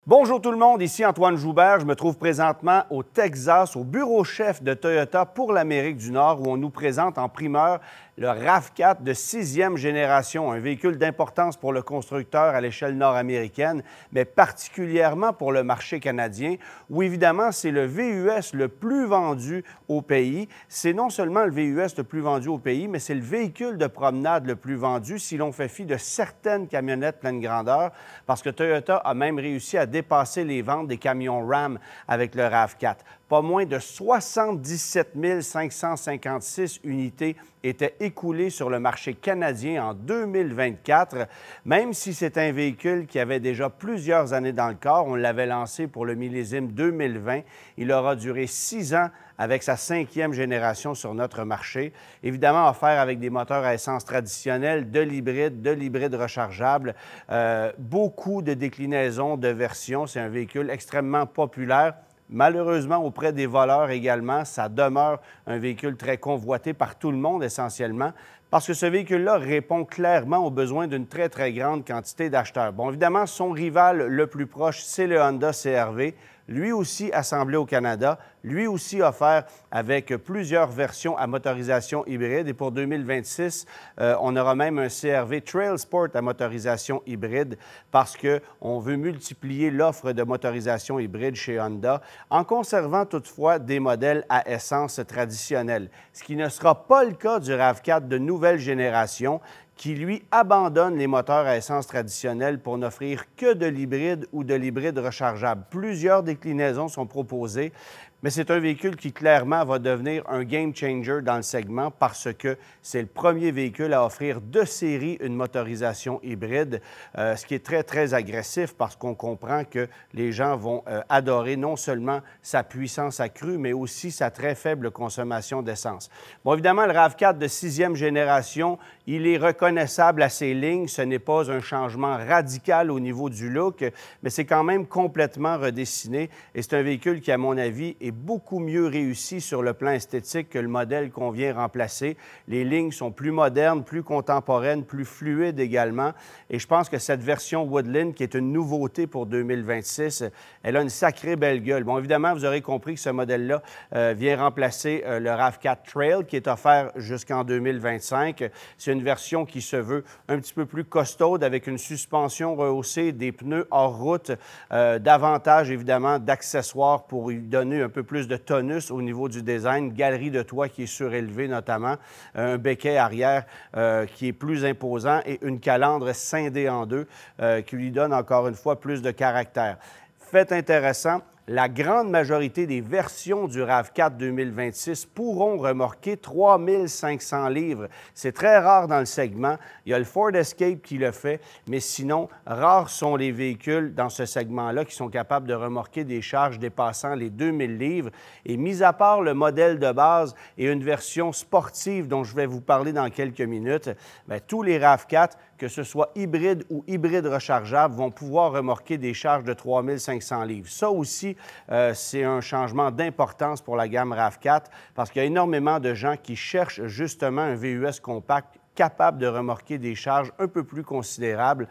Bonjour tout le monde, ici Antoine Joubert. Je me trouve présentement au Texas, au bureau chef de Toyota pour l'Amérique du Nord, où on nous présente en primeur le RAV4 de 6e génération, un véhicule d'importance pour le constructeur à l'échelle nord-américaine, mais particulièrement pour le marché canadien, où évidemment c'est le VUS le plus vendu au pays. C'est non seulement le VUS le plus vendu au pays, mais c'est le véhicule de promenade le plus vendu si l'on fait fi de certaines camionnettes pleine grandeur, parce que Toyota a même réussi à dépasser les ventes des camions Ram avec le RAV4. Pas moins de 77 556 unités étaient écoulées sur le marché canadien en 2024. Même si c'est un véhicule qui avait déjà plusieurs années dans le corps, on l'avait lancé pour le millésime 2020. Il aura duré 6 ans avec sa 5e génération sur notre marché. Évidemment, offert avec des moteurs à essence traditionnels, de l'hybride rechargeable, beaucoup de déclinaisons de versions. C'est un véhicule extrêmement populaire. Malheureusement, auprès des voleurs également, ça demeure un véhicule très convoité par tout le monde essentiellement, parce que ce véhicule-là répond clairement aux besoins d'une très, très grande quantité d'acheteurs. Bon, évidemment, son rival le plus proche, c'est le Honda CR-V, lui aussi assemblé au Canada, lui aussi offert avec plusieurs versions à motorisation hybride. Et pour 2026, on aura même un CR-V Trail Sport à motorisation hybride parce qu'on veut multiplier l'offre de motorisation hybride chez Honda en conservant toutefois des modèles à essence traditionnels. Ce qui ne sera pas le cas du RAV4 de nouvelle génération, qui, lui, abandonne les moteurs à essence traditionnels pour n'offrir que de l'hybride ou de l'hybride rechargeable. Plusieurs déclinaisons sont proposées, mais c'est un véhicule qui, clairement, va devenir un game changer dans le segment parce que c'est le premier véhicule à offrir de série une motorisation hybride, ce qui est très, très agressif parce qu'on comprend que les gens vont adorer non seulement sa puissance accrue, mais aussi sa très faible consommation d'essence. Bon, évidemment, le RAV4 de 6e génération, il est reconnaissable à ses lignes. Ce n'est pas un changement radical au niveau du look, mais c'est quand même complètement redessiné et c'est un véhicule qui, à mon avis, est beaucoup mieux réussi sur le plan esthétique que le modèle qu'on vient remplacer. Les lignes sont plus modernes, plus contemporaines, plus fluides également. Et je pense que cette version Woodland, qui est une nouveauté pour 2026, elle a une sacrée belle gueule. Bon, évidemment, vous aurez compris que ce modèle-là vient remplacer le RAV4 Trail, qui est offert jusqu'en 2025. C'est une version qui se veut un petit peu plus costaude, avec une suspension rehaussée, des pneus hors route, davantage, évidemment, d'accessoires pour lui donner un peu plus de tonus au niveau du design, galerie de toit qui est surélevée notamment, un becquet arrière qui est plus imposant et une calandre scindée en deux qui lui donne encore une fois plus de caractère. Fait intéressant, la grande majorité des versions du RAV4 2026 pourront remorquer 3500 livres. C'est très rare dans le segment. Il y a le Ford Escape qui le fait, mais sinon, rares sont les véhicules dans ce segment-là qui sont capables de remorquer des charges dépassant les 2000 livres. Et mis à part le modèle de base et une version sportive dont je vais vous parler dans quelques minutes, bien, tous les RAV4, que ce soit hybride ou hybride rechargeable, vont pouvoir remorquer des charges de 3500 livres. Ça aussi, c'est un changement d'importance pour la gamme RAV4 parce qu'il y a énormément de gens qui cherchent justement un VUS compact capable de remorquer des charges un peu plus considérables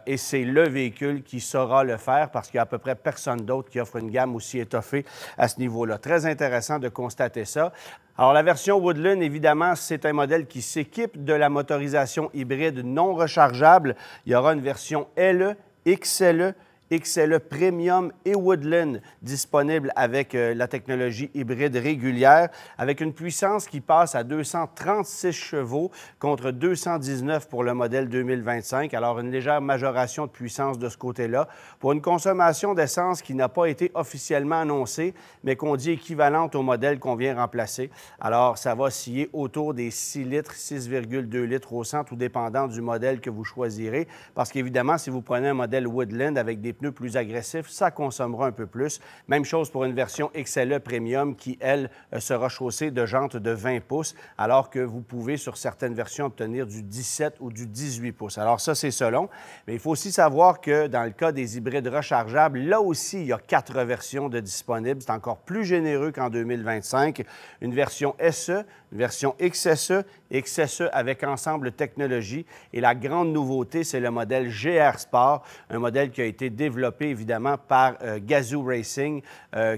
et c'est le véhicule qui saura le faire parce qu'il y a à peu près personne d'autre qui offre une gamme aussi étoffée à ce niveau-là. Très intéressant de constater ça. Alors, la version Woodland, évidemment, c'est un modèle qui s'équipe de la motorisation hybride non rechargeable. Il y aura une version LE, XLE, XLE Premium et Woodland disponible avec la technologie hybride régulière, avec une puissance qui passe à 236 chevaux contre 219 pour le modèle 2025. Alors, une légère majoration de puissance de ce côté-là pour une consommation d'essence qui n'a pas été officiellement annoncée, mais qu'on dit équivalente au modèle qu'on vient remplacer. Alors, ça va osciller autour des 6 litres, 6,2 litres au 100, tout dépendant du modèle que vous choisirez. Parce qu'évidemment, si vous prenez un modèle Woodland avec des pneus plus agressifs, ça consommera un peu plus. Même chose pour une version XLE Premium qui, elle, sera chaussée de jantes de 20 pouces, alors que vous pouvez, sur certaines versions, obtenir du 17 ou du 18 pouces. Alors ça, c'est selon. Mais il faut aussi savoir que dans le cas des hybrides rechargeables, là aussi, il y a 4 versions de disponibles. C'est encore plus généreux qu'en 2025. Une version SE, une version XSE XSE avec Ensemble Technologies. Et la grande nouveauté, c'est le modèle GR Sport, un modèle qui a été développé évidemment par Gazoo Racing,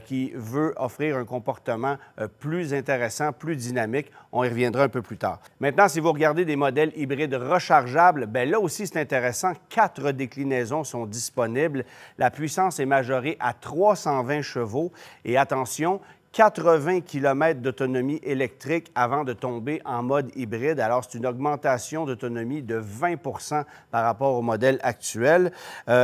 qui veut offrir un comportement plus intéressant, plus dynamique. On y reviendra un peu plus tard. Maintenant, si vous regardez des modèles hybrides rechargeables, bien là aussi, c'est intéressant. 4 déclinaisons sont disponibles. La puissance est majorée à 320 chevaux. Et attention, 80 km d'autonomie électrique avant de tomber en mode hybride. Alors, c'est une augmentation d'autonomie de 20 par rapport au modèle actuel.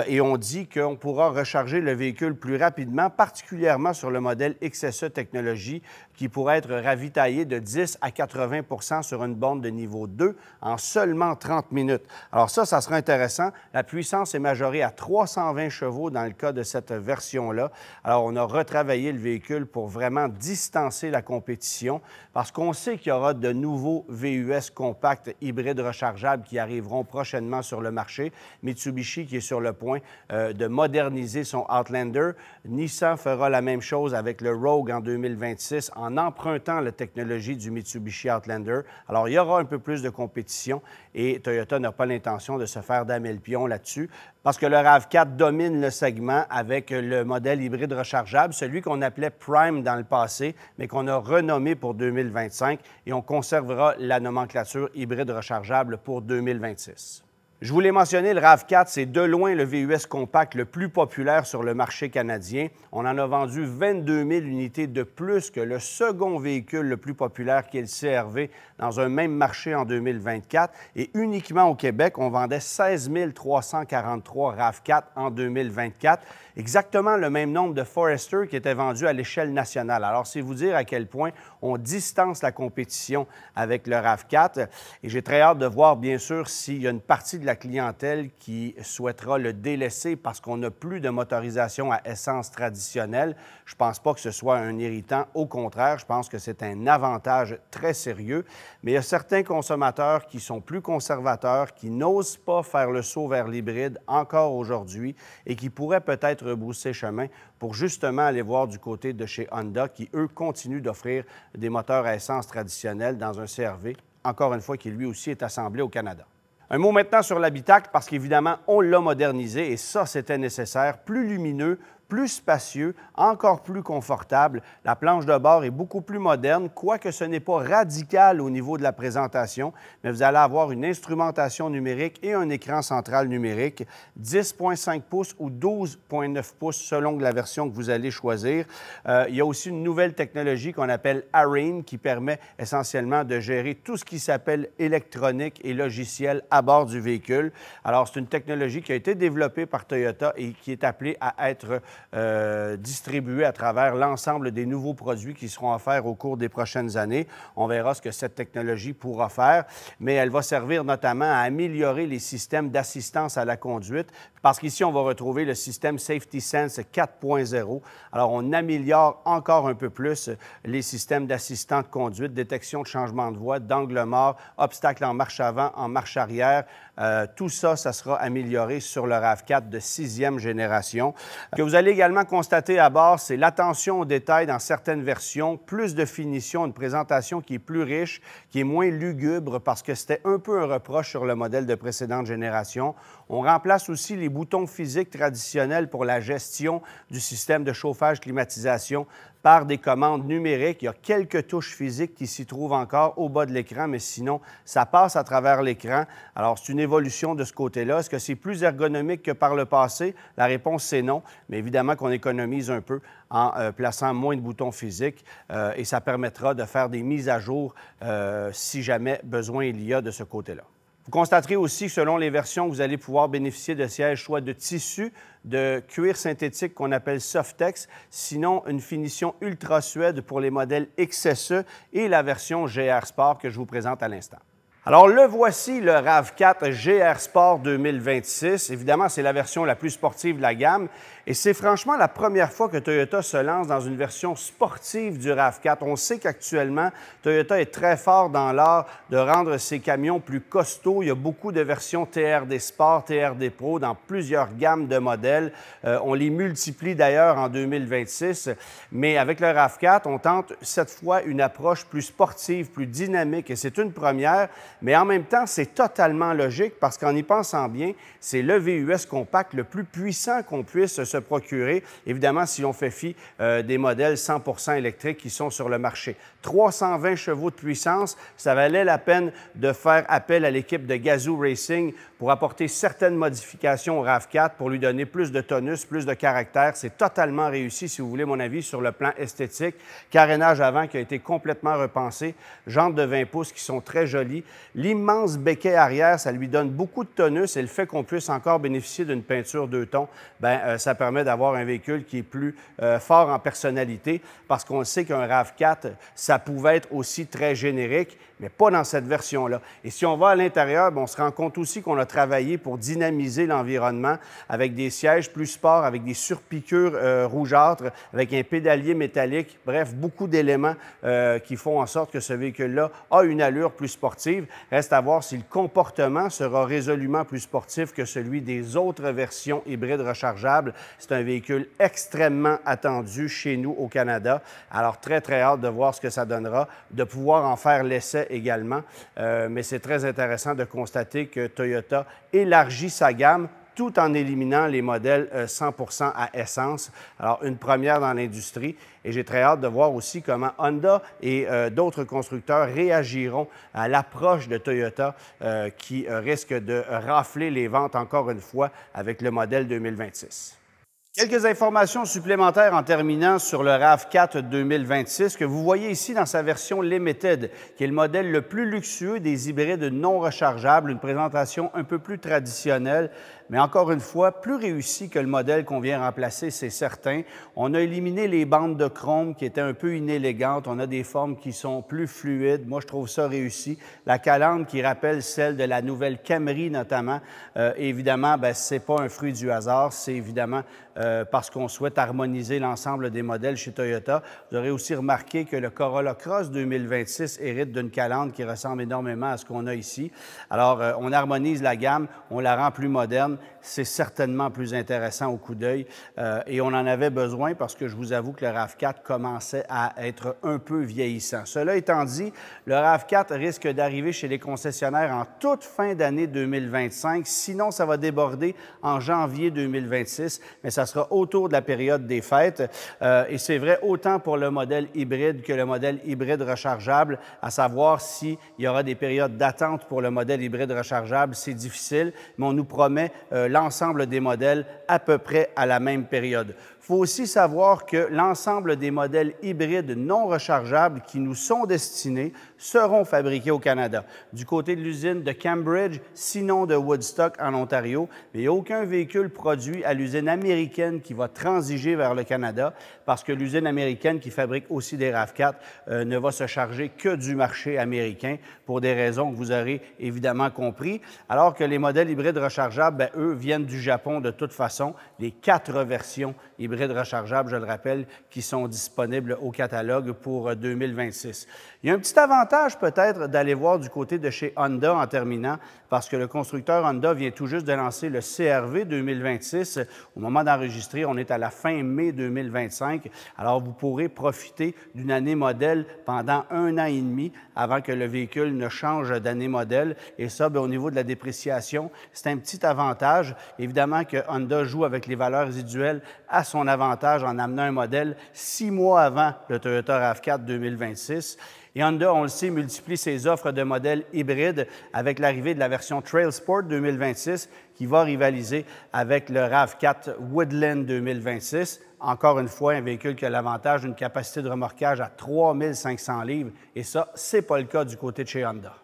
Et on dit qu'on pourra recharger le véhicule plus rapidement, particulièrement sur le modèle XSE Technologies, qui pourrait être ravitaillé de 10 à 80 sur une borne de niveau 2 en seulement 30 minutes. Alors ça sera intéressant. La puissance est majorée à 320 chevaux dans le cas de cette version-là. Alors, on a retravaillé le véhicule pour vraiment distancer la compétition parce qu'on sait qu'il y aura de nouveaux VUS compacts hybrides rechargeables qui arriveront prochainement sur le marché. Mitsubishi qui est sur le point de moderniser son Outlander. Nissan fera la même chose avec le Rogue en 2026 en empruntant la technologie du Mitsubishi Outlander. Alors, il y aura un peu plus de compétition et Toyota n'a pas l'intention de se faire damer le pion là-dessus parce que le RAV4 domine le segment avec le modèle hybride rechargeable, celui qu'on appelait Prime dans le passé, mais qu'on a renommé pour 2025 et on conservera la nomenclature hybride rechargeable pour 2026. Je vous l'ai mentionné, le RAV4, c'est de loin le VUS compact le plus populaire sur le marché canadien. On en a vendu 22 000 unités de plus que le second véhicule le plus populaire qui est le CR-V dans un même marché en 2024. Et uniquement au Québec, on vendait 16 343 RAV4 en 2024. Exactement le même nombre de Forester qui étaient vendus à l'échelle nationale. Alors, c'est vous dire à quel point on distance la compétition avec le RAV4. Et j'ai très hâte de voir, bien sûr, s'il y a une partie de la clientèle qui souhaitera le délaisser parce qu'on n'a plus de motorisation à essence traditionnelle. Je ne pense pas que ce soit un irritant. Au contraire, je pense que c'est un avantage très sérieux. Mais il y a certains consommateurs qui sont plus conservateurs, qui n'osent pas faire le saut vers l'hybride encore aujourd'hui et qui pourraient peut-être rebrousser chemin pour justement aller voir du côté de chez Honda qui, eux, continuent d'offrir des moteurs à essence traditionnels dans un CR-V, encore une fois, qui lui aussi est assemblé au Canada. Un mot maintenant sur l'habitacle, parce qu'évidemment, on l'a modernisé et ça, c'était nécessaire. Plus lumineux, plus spacieux, encore plus confortable. La planche de bord est beaucoup plus moderne, quoique ce n'est pas radical au niveau de la présentation, mais vous allez avoir une instrumentation numérique et un écran central numérique, 10,5 pouces ou 12,9 pouces selon la version que vous allez choisir. Il y a aussi une nouvelle technologie qu'on appelle Arene qui permet essentiellement de gérer tout ce qui s'appelle électronique et logiciel à bord du véhicule. Alors, c'est une technologie qui a été développée par Toyota et qui est appelée à être distribuée à travers l'ensemble des nouveaux produits qui seront offerts au cours des prochaines années. On verra ce que cette technologie pourra faire, mais elle va servir notamment à améliorer les systèmes d'assistance à la conduite, parce qu'ici, on va retrouver le système Safety Sense 4.0. Alors, on améliore encore un peu plus les systèmes d'assistant de conduite, détection de changement de voie, d'angle mort, obstacle en marche avant, en marche arrière. Tout ça, ça sera amélioré sur le RAV4 de 6e génération. Ce que vous allez également constater à bord, c'est l'attention aux détails dans certaines versions, plus de finition, une présentation qui est plus riche, qui est moins lugubre parce que c'était un peu un reproche sur le modèle de précédente génération. On remplace aussi les boutons physiques traditionnels pour la gestion du système de chauffage-climatisation par des commandes numériques. Il y a quelques touches physiques qui s'y trouvent encore au bas de l'écran, mais sinon, ça passe à travers l'écran. Alors, c'est une évolution de ce côté-là. Est-ce que c'est plus ergonomique que par le passé? La réponse, c'est non, mais évidemment qu'on économise un peu en plaçant moins de boutons physiques et ça permettra de faire des mises à jour si jamais besoin il y a de ce côté-là. Vous constaterez aussi que selon les versions, vous allez pouvoir bénéficier de sièges soit de tissu, de cuir synthétique qu'on appelle Softex, sinon une finition ultra suède pour les modèles XSE et la version GR Sport que je vous présente à l'instant. Alors, le voici, le RAV4 GR Sport 2026. Évidemment, c'est la version la plus sportive de la gamme et c'est franchement la première fois que Toyota se lance dans une version sportive du RAV4. On sait qu'actuellement, Toyota est très fort dans l'art de rendre ses camions plus costauds. Il y a beaucoup de versions TRD Sport, TRD Pro dans plusieurs gammes de modèles. On les multiplie d'ailleurs en 2026, mais avec le RAV4, on tente cette fois une approche plus sportive, plus dynamique et c'est une première. Mais en même temps, c'est totalement logique parce qu'en y pensant bien, c'est le VUS compact le plus puissant qu'on puisse se procurer, évidemment si on fait fi des modèles 100% électriques qui sont sur le marché. 320 chevaux de puissance, ça valait la peine de faire appel à l'équipe de Gazoo Racing pour apporter certaines modifications au RAV4 pour lui donner plus de tonus, plus de caractère. C'est totalement réussi, si vous voulez mon avis, sur le plan esthétique. Carénage avant qui a été complètement repensé, jantes de 20 pouces qui sont très jolies. L'immense béquet arrière, ça lui donne beaucoup de tonus et le fait qu'on puisse encore bénéficier d'une peinture 2 tons, ça permet d'avoir un véhicule qui est plus fort en personnalité parce qu'on sait qu'un RAV4, ça pouvait être aussi très générique, mais pas dans cette version-là. Et si on va à l'intérieur, on se rend compte aussi qu'on a travaillé pour dynamiser l'environnement avec des sièges plus sport, avec des surpiqûres rougeâtres, avec un pédalier métallique, bref, beaucoup d'éléments qui font en sorte que ce véhicule-là a une allure plus sportive. Reste à voir si le comportement sera résolument plus sportif que celui des autres versions hybrides rechargeables. C'est un véhicule extrêmement attendu chez nous au Canada. Alors, très, très hâte de voir ce que ça donnera, de pouvoir en faire l'essai également. Mais c'est très intéressant de constater que Toyota élargit sa gamme tout en éliminant les modèles 100% à essence. Alors, une première dans l'industrie. Et j'ai très hâte de voir aussi comment Honda et d'autres constructeurs réagiront à l'approche de Toyota qui risque de rafler les ventes encore une fois avec le modèle 2026. Quelques informations supplémentaires en terminant sur le RAV4 2026 que vous voyez ici dans sa version Limited, qui est le modèle le plus luxueux des hybrides non rechargeables, une présentation un peu plus traditionnelle, mais encore une fois, plus réussie que le modèle qu'on vient remplacer, c'est certain. On a éliminé les bandes de chrome qui étaient un peu inélégantes. On a des formes qui sont plus fluides. Moi, je trouve ça réussi. La calandre qui rappelle celle de la nouvelle Camry notamment. Évidemment, ce n'est pas un fruit du hasard. C'est évidemment parce qu'on souhaite harmoniser l'ensemble des modèles chez Toyota. Vous aurez aussi remarqué que le Corolla Cross 2026 hérite d'une calandre qui ressemble énormément à ce qu'on a ici. Alors, on harmonise la gamme, on la rend plus moderne. C'est certainement plus intéressant au coup d'œil et on en avait besoin parce que je vous avoue que le RAV4 commençait à être un peu vieillissant. Cela étant dit, le RAV4 risque d'arriver chez les concessionnaires en toute fin d'année 2025. Sinon, ça va déborder en janvier 2026, mais ça sera autour de la période des fêtes. Et c'est vrai autant pour le modèle hybride que le modèle hybride rechargeable, à savoir s'il y aura des périodes d'attente pour le modèle hybride rechargeable. C'est difficile, mais on nous promet l'ensemble des modèles à peu près à la même période. Il faut aussi savoir que l'ensemble des modèles hybrides non rechargeables qui nous sont destinés seront fabriqués au Canada. Du côté de l'usine de Cambridge, sinon de Woodstock en Ontario, mais il n'y a aucun véhicule produit à l'usine américaine qui va transiger vers le Canada parce que l'usine américaine qui fabrique aussi des RAV4 ne va se charger que du marché américain pour des raisons que vous aurez évidemment compris, alors que les modèles hybrides rechargeables, eux, viennent du Japon de toute façon. Les 4 versions hybrides rechargeables, je le rappelle, qui sont disponibles au catalogue pour 2026. Il y a un petit avantage peut-être d'aller voir du côté de chez Honda en terminant, parce que le constructeur Honda vient tout juste de lancer le CR-V 2026. Au moment d'enregistrer, on est à la fin mai 2025. Alors, vous pourrez profiter d'une année modèle pendant 1 an et demi avant que le véhicule ne change d'année modèle. Et ça, au niveau de la dépréciation, c'est un petit avantage. Évidemment que Honda joue avec les valeurs résiduelles à son avantage en amenant un modèle 6 mois avant le Toyota RAV4 2026. Et Honda, on le sait, multiplie ses offres de modèles hybrides avec l'arrivée de la version Trail Sport 2026 qui va rivaliser avec le RAV4 Woodland 2026. Encore une fois, un véhicule qui a l'avantage d'une capacité de remorquage à 3500 livres. Et ça, ce n'est pas le cas du côté de chez Honda.